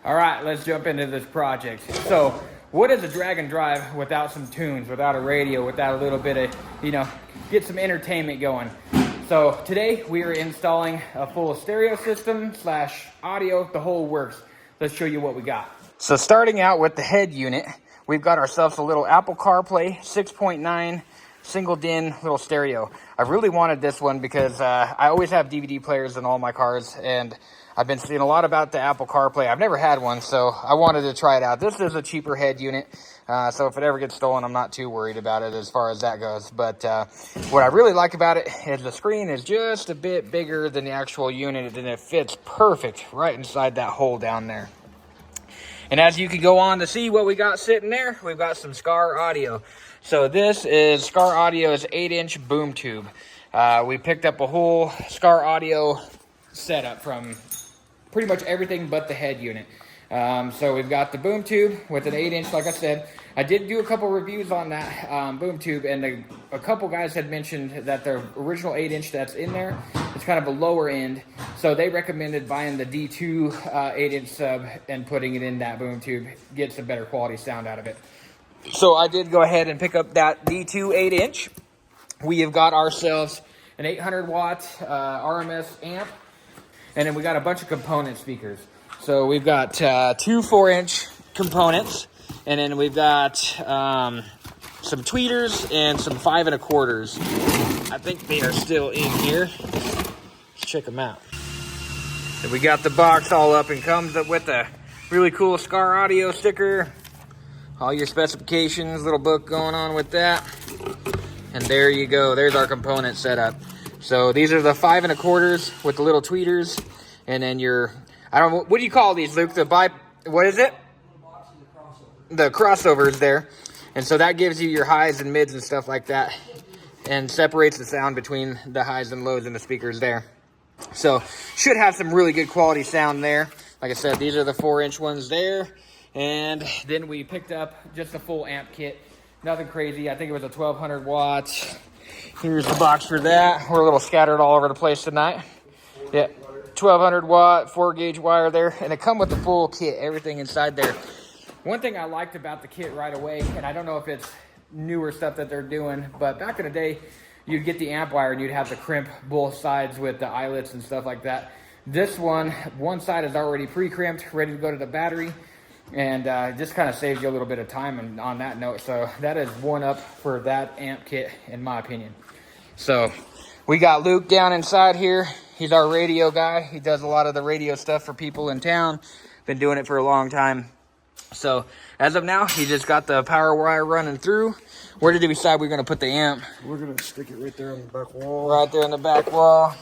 All right, let's jump into this project. So, what is a drag and drive without some tunes, without a radio, without a little bit of, get some entertainment going? So today we are installing a full stereo system slash audio, the whole works. Let's show you what we got. So starting out with the head unit, we've got ourselves a little Apple CarPlay 6.9 single DIN little stereo. I really wanted this one because I always have DVD players in all my cars, and I've been seeing a lot about the Apple CarPlay. I've never had one, so I wanted to try it out. This is a cheaper head unit, so if it ever gets stolen, I'm not too worried about it as far as that goes. But what I really like about it is the screen is just a bit bigger than the actual unit, and it fits perfect right inside that hole down there. And as you can go on to see what we got sitting there, we've got some SKAR audio. So this is SKAR Audio's 8-inch boom tube. We picked up a whole SKAR audio setup from pretty much everything but the head unit. So we've got the boom tube with an 8-inch, like I said. I did do a couple reviews on that boom tube, and a couple guys had mentioned that the original 8-inch that's in there is kind of a lower end. So they recommended buying the D2 8-inch sub and putting it in that boom tube. Gets a better quality sound out of it. So I did go ahead and pick up that D2 8-inch. We have got ourselves an 800 watt RMS amp. And then we got a bunch of component speakers. So we've got two 4-inch components, and then we've got some tweeters and some 5 1/4s. I think they are still in here. Let's check them out. And we got the box all up and comes up with a really cool SKAR audio sticker. All your specifications, little book going on with that. And there you go. There's our component setup. So these are the 5 1/4s with the little tweeters, and then your, I don't know, what do you call these, Luke? What is it? The crossovers there. And so that gives you your highs and mids and stuff like that, and separates the sound between the highs and lows in the speakers there. So should have some really good quality sound there. Like I said, these are the 4-inch ones there. And then we picked up just a full amp kit. Nothing crazy. I think it was a 1200 watts. Here's the box for that. We're a little scattered all over the place tonight. Yeah, 1200 watt, 4-gauge wire there. And it come with the full kit, everything inside there. One thing I liked about the kit right away, and I don't know if it's newer stuff that they're doing, but back in the day, you'd get the amp wire and you'd have to crimp both sides with the eyelets and stuff like that. This one side is already pre-crimped, ready to go to the battery. And just kind of saves you a little bit of time on that note. So that is one up for that amp kit, in my opinion. So we got Luke down inside here. He's our radio guy. He does a lot of the radio stuff for people in town. Been doing it for a long time. So as of now, he just got the power wire running through. Where did we decide we were going to put the amp? We're going to stick it right there on the back wall. Right there on the back wall.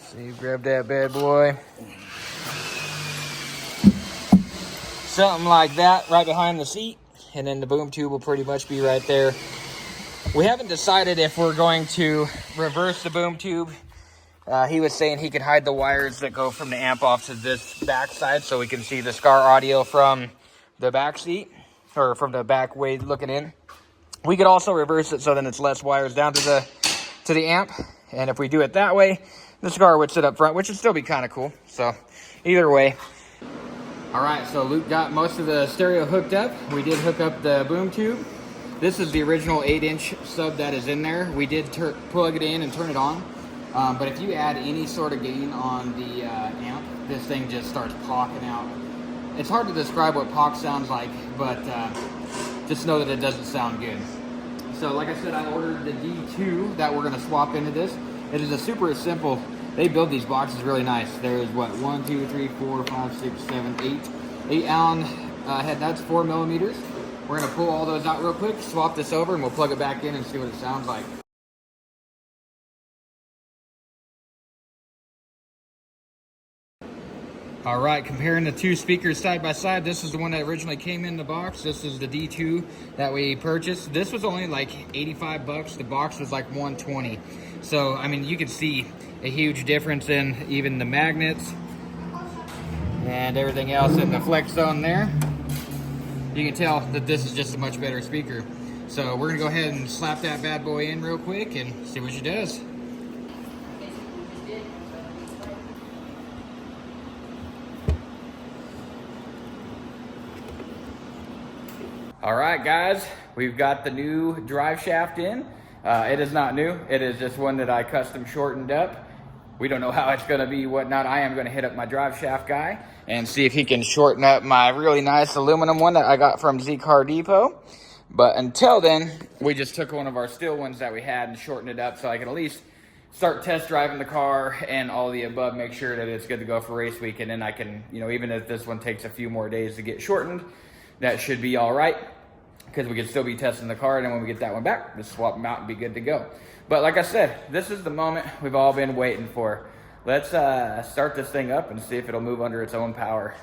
So you grab that bad boy. Something like that right behind the seat, and then the boom tube will pretty much be right there. We haven't decided if we're going to reverse the boom tube. He was saying he could hide the wires that go from the amp off to this back side, so we can see the SKAR audio from the back seat, or from the back way looking in. We could also reverse it so then it's less wires down to the amp, and if we do it that way, the SKAR would sit up front, which would still be kind of cool. So either way. All right, so Luke got most of the stereo hooked up. We did hook up the boom tube. This is the original 8-inch sub that is in there. We did plug it in and turn it on. But if you add any sort of gain on the amp, this thing just starts pocking out. It's hard to describe what pock sounds like, but just know that it doesn't sound good. So like I said, I ordered the D2 that we're gonna swap into this. It is a super simple. They build these boxes really nice. There's what, 1, 2, 3, 4, 5, 6, 7, 8 Allen head nuts, 4 millimeters. We're gonna pull all those out real quick, swap this over, and we'll plug it back in and see what it sounds like. All right, comparing the two speakers side by side, this is the one that originally came in the box. This is the D2 that we purchased. This was only like 85 bucks. The box was like 120. So, I mean, you can see a huge difference in even the magnets and everything else in the flex zone there. You can tell that this is just a much better speaker. So we're gonna go ahead and slap that bad boy in real quick and see what she does. All right, guys, we've got the new drive shaft in. It is not new. It is just one that I custom shortened up. We don't know how it's gonna be, whatnot. I am gonna hit up my drive shaft guy and see if he can shorten up my really nice aluminum one that I got from SKAR Depot. But until then, we just took one of our steel ones that we had and shortened it up so I can at least start test driving the car and all the above, make sure that it's good to go for race week. And then I can, even if this one takes a few more days to get shortened, that should be all right, because we can still be testing the car. And then when we get that one back, just swap them out and be good to go. But like I said, this is the moment we've all been waiting for. Let's start this thing up and see if it'll move under its own power.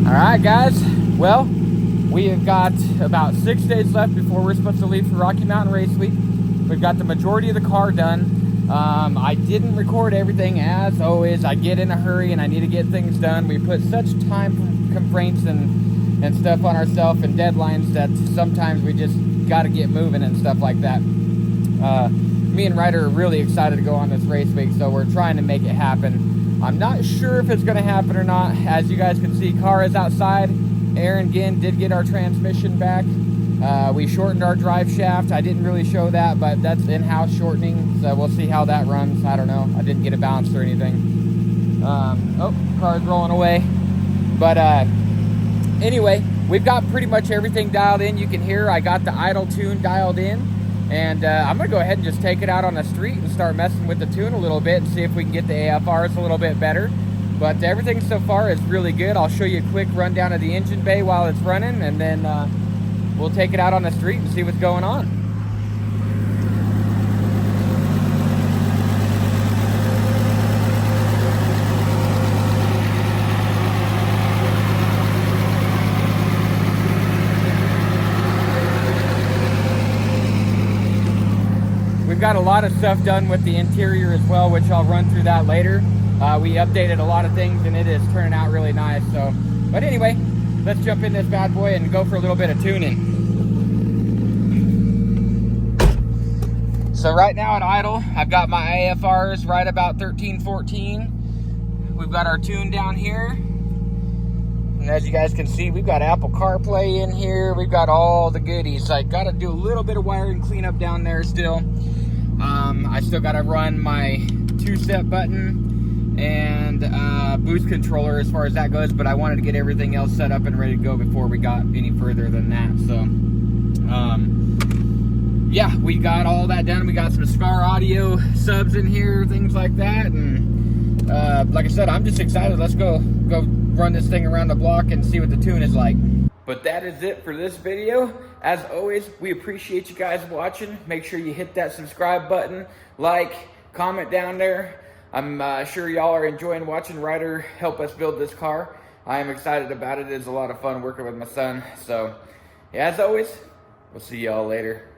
All right, guys, well, we have got about 6 days left before we're supposed to leave for Rocky Mountain Race Week. We've got the majority of the car done. I didn't record everything, as always. I get in a hurry and I need to get things done. We put such time constraints and stuff on ourselves and deadlines that sometimes we just got to get moving and stuff like that. Me and Ryder are really excited to go on this race week, so we're trying to make it happen. I'm not sure if it's going to happen or not. As you guys can see, car is outside. Aaron again did get our transmission back. We shortened our drive shaft. I didn't really show that, but that's in-house shortening, so we'll see how that runs. I don't know. I didn't get it balanced or anything. Oh, car's rolling away. But anyway, we've got pretty much everything dialed in. You can hear I got the idle tune dialed in. And I'm going to go ahead and just take it out on the street and start messing with the tune a little bit and see if we can get the AFRs a little bit better. But everything so far is really good. I'll show you a quick rundown of the engine bay while it's running, and then we'll take it out on the street and see what's going on. We've got a lot of stuff done with the interior as well, which I'll run through that later. We updated a lot of things and it is turning out really nice. So, but anyway, let's jump in this bad boy and go for a little bit of tuning. So right now at idle, I've got my AFRs right about 13, 14. We've got our tune down here. And as you guys can see, we've got Apple CarPlay in here. We've got all the goodies. I got to do a little bit of wiring cleanup down there still. I still got to run my two-step button and boost controller as far as that goes, but I wanted to get everything else set up and ready to go before we got any further than that. So, but anyway, let's jump in this bad boy and go for a little bit of tuning. So right now at idle, I've got my AFRs right about 13, 14. We've got our tune down here. And as you guys can see, we've got Apple CarPlay in here. We've got all the goodies. I got to do a little bit of wiring cleanup down there still. I still got to run my two-step button and boost controller as far as that goes, but I wanted to get everything else set up and ready to go before we got any further than that. So yeah, we got all that done. We got some SKAR audio subs in here, things like that. And like I said, I'm just excited. Let's go run this thing around the block and see what the tune is like. But that is it for this video. As always, we appreciate you guys watching. Make sure you hit that subscribe button, like, comment down there. I'm sure y'all are enjoying watching Ryder help us build this car. I am excited about it. It's a lot of fun working with my son. So, yeah, as always, we'll see y'all later.